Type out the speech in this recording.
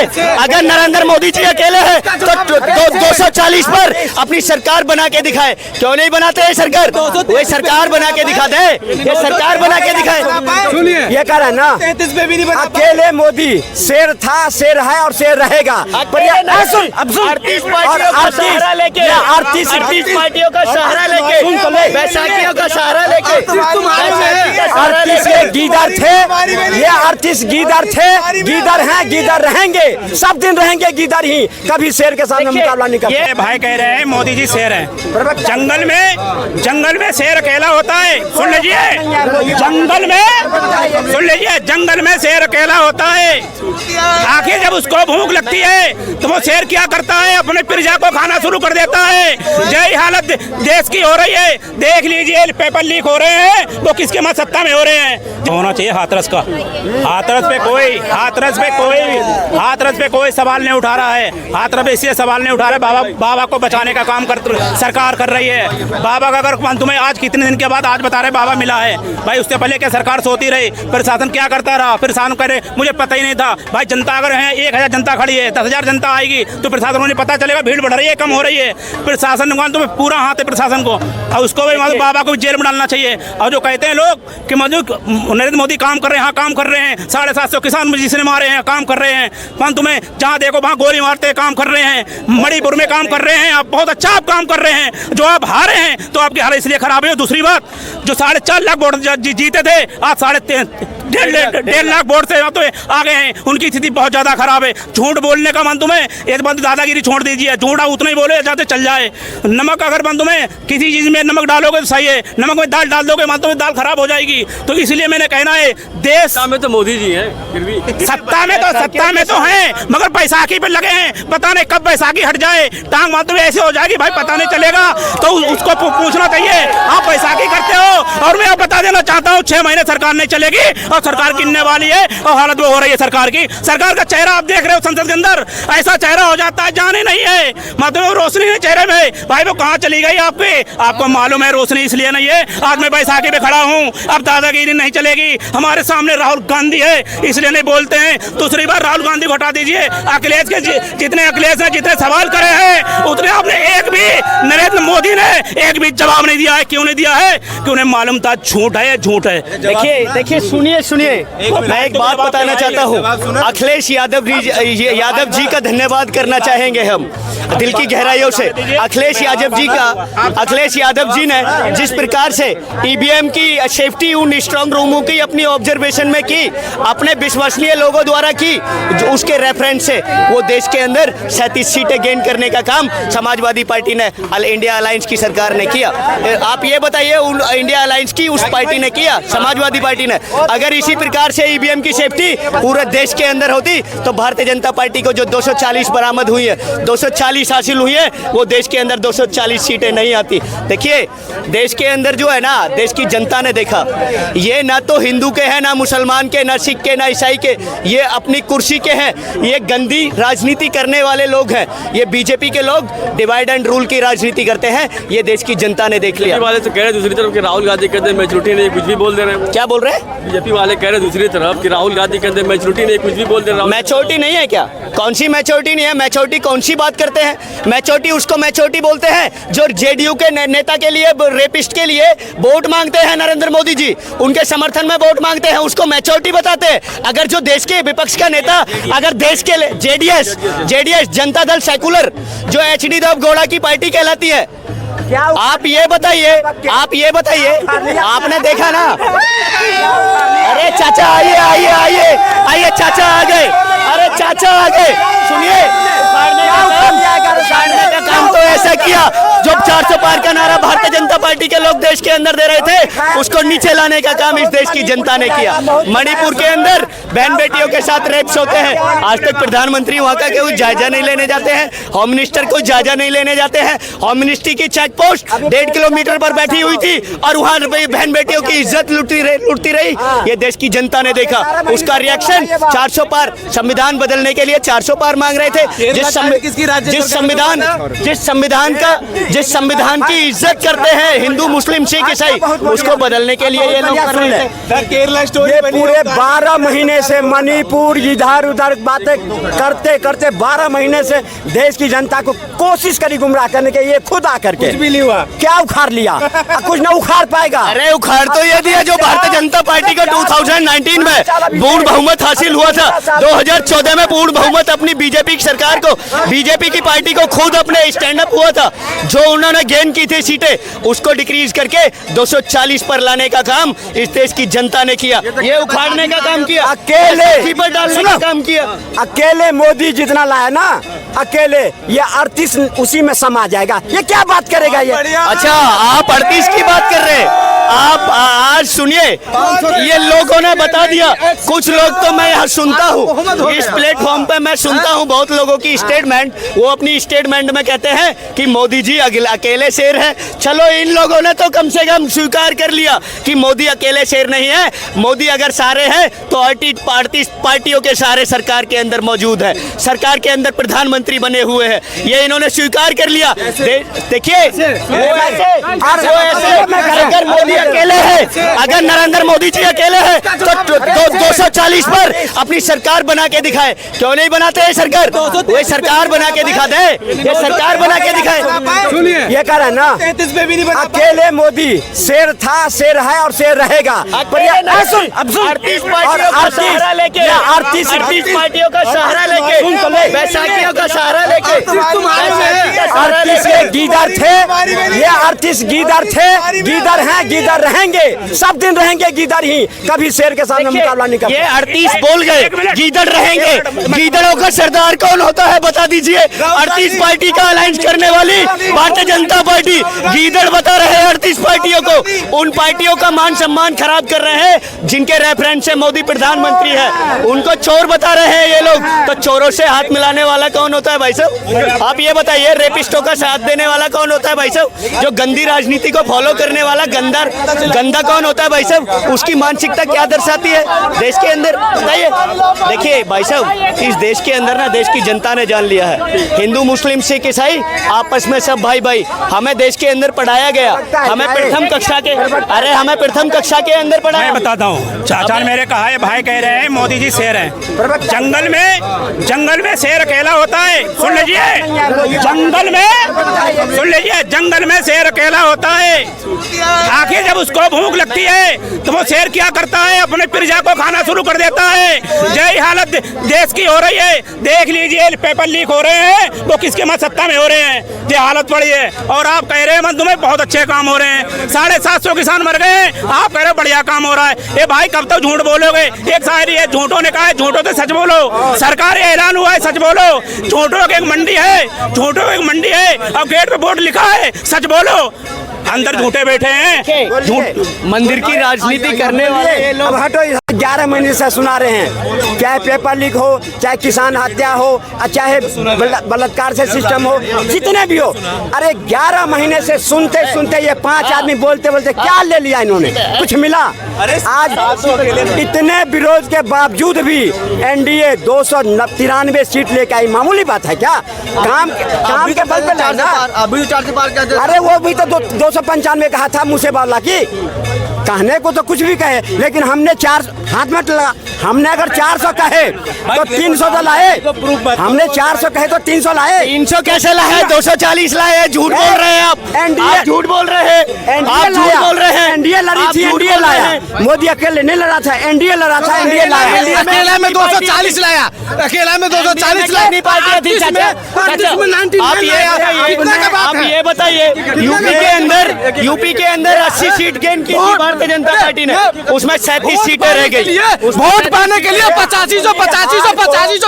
अगर नरेंद्र मोदी जी अकेले हैं तो 240 पर अपनी सरकार बना के दिखाए। क्यों नहीं बनाते हैं सरकार? वे सरकार बना के दिखा दे, ये सरकार बना के दिखाए। सुनिए, ये कह रहा है ना, अकेले मोदी शेर था, शेर है और शेर रहेगा। पर ये अड़तीस पार्टियों का सहारा लेके, बैसाखियों का सहारा लेके 38 गीदड़ थे, ये 38 गीदड़ थे, गीदड़ हैं, गीदड़ रहेंगे, सब दिन रहेंगे गीदड़ ही, कभी शेर के सामने मुकाबला नहीं कर। ये भाई कह रहे हैं मोदी जी शेर हैं। जंगल में शेर अकेला होता है, सुन लीजिए, जंगल में शेर अकेला होता है। आखिर जब उसको भूख लगती है तो वो शेर क्या करता है? अपने प्रजा को खाना शुरू कर देता है। यही हालत देश की हो रही है। देख लीजिए, पेपर लीक हो रहे हैं, वो किसके मत सत्ता में हो रहे हैं। होना चाहिए हाथरस का, हाथरस पे कोई सवाल नहीं उठा रहा है। हाथरस पे इसलिए सवाल नहीं उठा रहा है, बाबा को बचाने का काम सरकार कर रही है। बाबा का अगर तुम्हें आज कितने दिन के बाद आज बता रहे बाबा मिला है, भाई उससे पहले क्या सरकार सोती रही? प्रशासन क्या करता रहा? प्रशासन करे मुझे पता ही नहीं था। भाई जनता अगर है 1000 जनता खड़ी है, 10,000 जनता आएगी तो प्रशासन को नहीं पता चलेगा भीड़ बढ़ रही है, कम हो रही है। प्रशासन तुम्हें पूरा हाथ है प्रशासन को, और उसको भी बाबा को जेल में डालना चाहिए। और जो कहते हैं लोग कि नरेंद्र मोदी काम कर रहे हैं, हाँ काम कर रहे हैं, 750 किसान जिसने मारे हैं काम कर रहे हैं, पर तुम्हें जहाँ देखो वहाँ गोली मारते काम कर रहे हैं, मणिपुर में काम कर रहे हैं, आप बहुत अच्छा आप काम कर रहे हैं। जो आप हारे हैं तो आपकी हालत इसलिए खराब है। दूसरी बात, जो 4.5 लाख वोट जीते थे, आज 1.5 लाख वोट से तो आ गए हैं, उनकी स्थिति बहुत ज्यादा खराब है। झूठ बोलने का मन तुम्हें, एक बंद दादागिरी छोड़ दीजिए, झूठा उतना ही बोले जाते चल जाए। नमक अगर बंद तुम्हें किसी चीज में नमक डालोगे तो सही है, नमक में दाल डाल दोगे तुम्हें दाल खराब हो जाएगी। तो इसलिए मैंने कहना है, देश में तो मोदी जी हैं, फिर भी सत्ता में तो हैं, मगर बैसाखी पे लगे हैं। पता नहीं कब बैसाखी हट जाए, टांग मारते हुए ऐसे हो जाएगी, भाई पता नहीं चलेगा। तो उसको पूछना चाहिए, आप बैसाखी करते हो। और मैं आप बता देना चाहता हूँ, 6 महीने सरकार नहीं चलेगी और सरकार गिरने वाली है, और हालत वो हो रही है सरकार की। सरकार का चेहरा आप देख रहे हो संसद के अंदर, ऐसा चेहरा हो जाता है जाने नहीं है, मतलब रोशनी है चेहरे में। भाई वो कहाँ चली गई आपको मालूम है? रोशनी इसलिए नहीं है, आज मैं बैसाखी पे खड़ा हूँ, अब दादागिरी नहीं चलेगी। हमारे सामने राहुल गांधी है, इसलिए नहीं बोलते हैं। दूसरी बार राहुल गांधी को हटा दीजिए। अखिलेश के जितने सवाल करे हैं, उतने आपने एक भी नरेंद्र मोदी ने एक भी जवाब नहीं दिया है। क्यों नहीं दिया है? कि उन्हें मालूम था झूठ है, झूठ है। देखिए सुनिए, मैं एक बात बताना चाहता हूँ। अखिलेश यादव जी का धन्यवाद करना चाहेंगे हम दिल की गहराइयों से। अखिलेश यादव जी ने जिस प्रकार से ईवीएम की सेफ्टी उन स्ट्रांग रूमों की अपनी ऑब्जर्वेशन में की, अपने विश्वसनीय लोगों द्वारा की, उसके रेफरेंस से वो देश के अंदर 37 सीटें गेन करने का काम समाजवादी पार्टी ने, इंडिया अलायंस की सरकार ने किया। आप ये बताइए, इंडिया अलायंस की उस पार्टी ने किया, समाजवादी पार्टी ने। अगर इसी प्रकार से ईवीएम की सेफ्टी पूरे देश के अंदर होती तो भारतीय जनता पार्टी को जो 240 बरामद हुई है, 240 हासिल हुई है, वो देश के अंदर 240 सीटें नहीं आती। देखिए, देश के अंदर जो है ना, देश की जनता ने देखा, ये ना तो हिंदू के हैं, ना मुसलमान के, ना सिख के, ना ईसाई के, ये अपनी कुर्सी के हैं। ये गंदी राजनीति करने वाले लोग हैं, ये बीजेपी के लोग डिवाइड एंड रूल की राजनीति करते हैं। ये देश की जनता ने देख लिया। वाले तो कह रहे दूसरी तरफ कि राहुल गांधी कहते हैं मैच्योरिटी नहीं, कुछ भी बोल दे रहे हैं। क्या बोल रहे हैं? बीजेपी वाले कह रहे दूसरी तरफ कि राहुल गांधी कहते हैं मैच्योरिटी नहीं, कुछ भी बोल दे रहे हैं। मैच्योरिटी नहीं है क्या? कौन सी मैच्योरिटी नहीं है? मैच्योरिटी कौन सी बात करते हैं? मैच्योरिटी उसको मैच्योरिटी बोलते हैं जो जेडीयू के नेता के लिए, रेपिस्ट के लिए वोट मांगते हैं। नरेंद्र मोदी जी उनके समर्थन में वोट मांगते हैं, उसको मैच्योरिटी बताते हैं। अगर जो देश के विपक्ष का नेता, अगर देश के जेडीएस जनता दल सेकुलर, जो एचडी देवगौड़ा की पार्टी कहलाती है, आप ये बताइए, आपने देखा ना? अरे चाचा आइए चाचा आ गए। अरे चाचा आ गए। सुनिए, का काम तो ऐसा किया, जो 400 पार का नारा भारतीय जनता पार्टी के लोग देश के अंदर दे रहे थे, उसको नीचे लाने का काम इस देश की जनता ने किया। मणिपुर के अंदर बहन बेटियों के साथ रेप्स होते हैं, आज तक प्रधानमंत्री वहां का कोई जायजा नहीं लेने जाते हैं, होम मिनिस्टर कोई जायजा नहीं लेने जाते हैं। होम मिनिस्ट्री की चेक पोस्ट 1.5 किलोमीटर पर बैठी हुई थी और वहां बहन बेटियों की इज्जत लुटती रही। ये देश की जनता ने देखा, उसका रिएक्शन 400 पार, संविधान बदलने के लिए 400 पार मांग रहे थे। जिस संविधान जिस संविधान की इज्जत करते हैं हिंदू मुस्लिम सिख ईसाई, उसको बदलने के लिए ये लोग कर रहे हैं। ये पूरे 12 महीने से मणिपुर इधर उधर बातें करते करते 12 महीने से देश की जनता को कोशिश करी गुमराह करने के, ये खुद आकर के कुछ भी नहीं हुआ। क्या उखाड़ लिया? कुछ ना उखाड़ पाएगा। अरे उखाड़ तो ये दिया जो भारतीय जनता पार्टी का 2019 में पूर्ण बहुमत हासिल हुआ था। 2014 में पूर्ण बहुमत अपनी बीजेपी की सरकार को, बीजेपी की पार्टी को खुद अपने स्टैंड अप हुआ था। जो उन्होंने गेन की थी सीटें, उसको डिक्रीज करके 240 पर लाने का काम इस देश की जनता ने किया। ये उखाड़ने का काम किया, अकेले पर डालने का काम किया। अकेले मोदी जितना लाया ना, अकेले ये 38 उसी में समा जाएगा। ये क्या बात करेगा ये? अच्छा, आप 38 की बात कर रहे हैं। आप आज सुनिए, ये लोगों ने बता दिया। कुछ लोग तो मैं यहाँ सुनता हूँ, इस प्लेटफॉर्म पे मैं सुनता हूँ बहुत लोगों की स्टेटमेंट। वो अपनी स्टेटमेंट में कहते हैं कि मोदी जी अकेले शेर है। चलो, इन लोगों ने तो कम से कम स्वीकार कर लिया कि मोदी अकेले शेर नहीं है। मोदी अगर सारे हैं तो 38 पार्टियों के सारे सरकार के अंदर मौजूद है, सरकार के अंदर प्रधानमंत्री बने हुए हैं। ये इन्होंने स्वीकार कर लिया। देखिए, अगर मोदी अकेले है, अगर नरेंद्र मोदी जी अकेले हैं तो 240 पर अपनी सरकार बना के दिखाए। क्यों नहीं बनाते हैं सरकार? वो सरकार बना के दिखा दे, ये सरकार बना के दिखाए। सुनिए, ये कह रहा है ना, अकेले मोदी शेर था, शेर है और शेर रहेगा। पर ये सुन, अब सुन, 38 पार्टियों का सहारा लेके, 38 पार्टियों का सहारा लेके, बैसाखियों का सहारा लेके, 38 ये गीदर थे, ये 38 गीदर थे, गीदर हैं, गीदर रहेंगे, सब दिन रहेंगे गीदर ही। कभी शेर के सामने मुकाबला नहीं कर। ये 38 बोल गए, गीदड़ रहेंगे। गीदड़ों का सरदार कौन होता है बता दीजिए? 38 पार्टी का अलायंस करने वाली भारतीय जनता पार्टी गीदड़ बता रहे हैं 38 पार्टियों को। उन पार्टियों का मान सम्मान खराब कर रहे हैं जिनके रेफरेंस से मोदी प्रधानमंत्री है। उनको चोर बता रहे हैं ये लोग। तो चोरों से हाथ मिलाने वाला कौन होता है भाई साहब? आप ये बताइए, रेपिस्टों का साथ देने वाला कौन होता है भाई साहब? जो गंदी राजनीति को फॉलो करने वाला गंदा कौन होता है भाई साहब? उसकी मानसिकता क्या दर्शाती है देश के अंदर, बताइए। देखिए भाई साहब, इस देश के अंदर ना देश की जनता ने जान लिया है, हिंदू मुस्लिम सिख ईसाई आपस में सब भाई भाई। हमें देश के अंदर पढ़ाया गया, हमें प्रथम कक्षा के, अरे हमें प्रथम कक्षा के अंदर पढ़ाया। मैं बताता हूँ, चाचा ने मेरे कहा है, भाई कह रहे हैं मोदी जी शेर हैं। जंगल में शेर अकेला होता है। सुन लीजिए, जंगल में शेर अकेला होता है। आखिर जब उसको भूख लगती है तो वो शेर क्या करता है? अपने प्रजा को खाना शुरू कर देता है। यही हालत देश की हो रही है। देख लीजिए, पेपर लीक हो रहे हैं, वो किसके मत सत्ता में हो रहे हैं। ये हालत पड़ी है। और आप कह रहे हैं मंदू में बहुत अच्छे काम हो रहे हैं, 750 किसान मर गए, आप कह रहे हो बढ़िया काम हो रहा है। ये भाई कब तक झूठ बोलोगे? एक शायरी है, झूठों ने कहा है झूठों तो सच बोलो। सरकारी ऐलान हुआ है, सच बोलो। झूठों की एक मंडी है, और गेट पे बोर्ड लिखा है, सच बोलो। अंदर झूठे बैठे हैं, झूठ मंदिर की राजनीति करने वाले ये लोग। अब हटो, 11 महीने से सुना रहे हैं, चाहे पेपर लीक हो, चाहे किसान हत्या हो, चाहे बलात्कार से सिस्टम हो, जितने भी हो। अरे 11 महीने से सुनते सुनते ये 5 आदमी बोलते बोलते क्या ले लिया इन्होंने? कुछ मिला? आज इतने विरोध के बावजूद भी एनडीए 293 सीट लेके आई। मामूली बात है क्या? काम के बल पे लाना। अभी 4 से पार कर। अरे वो भी तो 295 कहा था मुझसे बावला की। कहने को तो कुछ भी कहे, लेकिन हमने 4 हाथ में लगा। हमने अगर 400 कहे तो 300 तो लाए। हमने 400 कहे तो 300 लाए। 300 कैसे लाए? 240 लाए। झूठ बोल रहे हैं आप। एनडीए झूठ बोल रहे हैं। एनडीए लड़ी थी, एनडीए लाया। मोदी अकेले नहीं लड़ा था, एनडीए लड़ा था, एनडीए लाया। अकेला में 240 लाया, अकेला में 240 लाया। पार्टियां थी चाचा। आप ये बताइए, यूपी के अंदर 80 सीट गेन की थी भारतीय जनता पार्टी ने, उसमें 37 सीटें रह गई। वोट पाने के लिए 85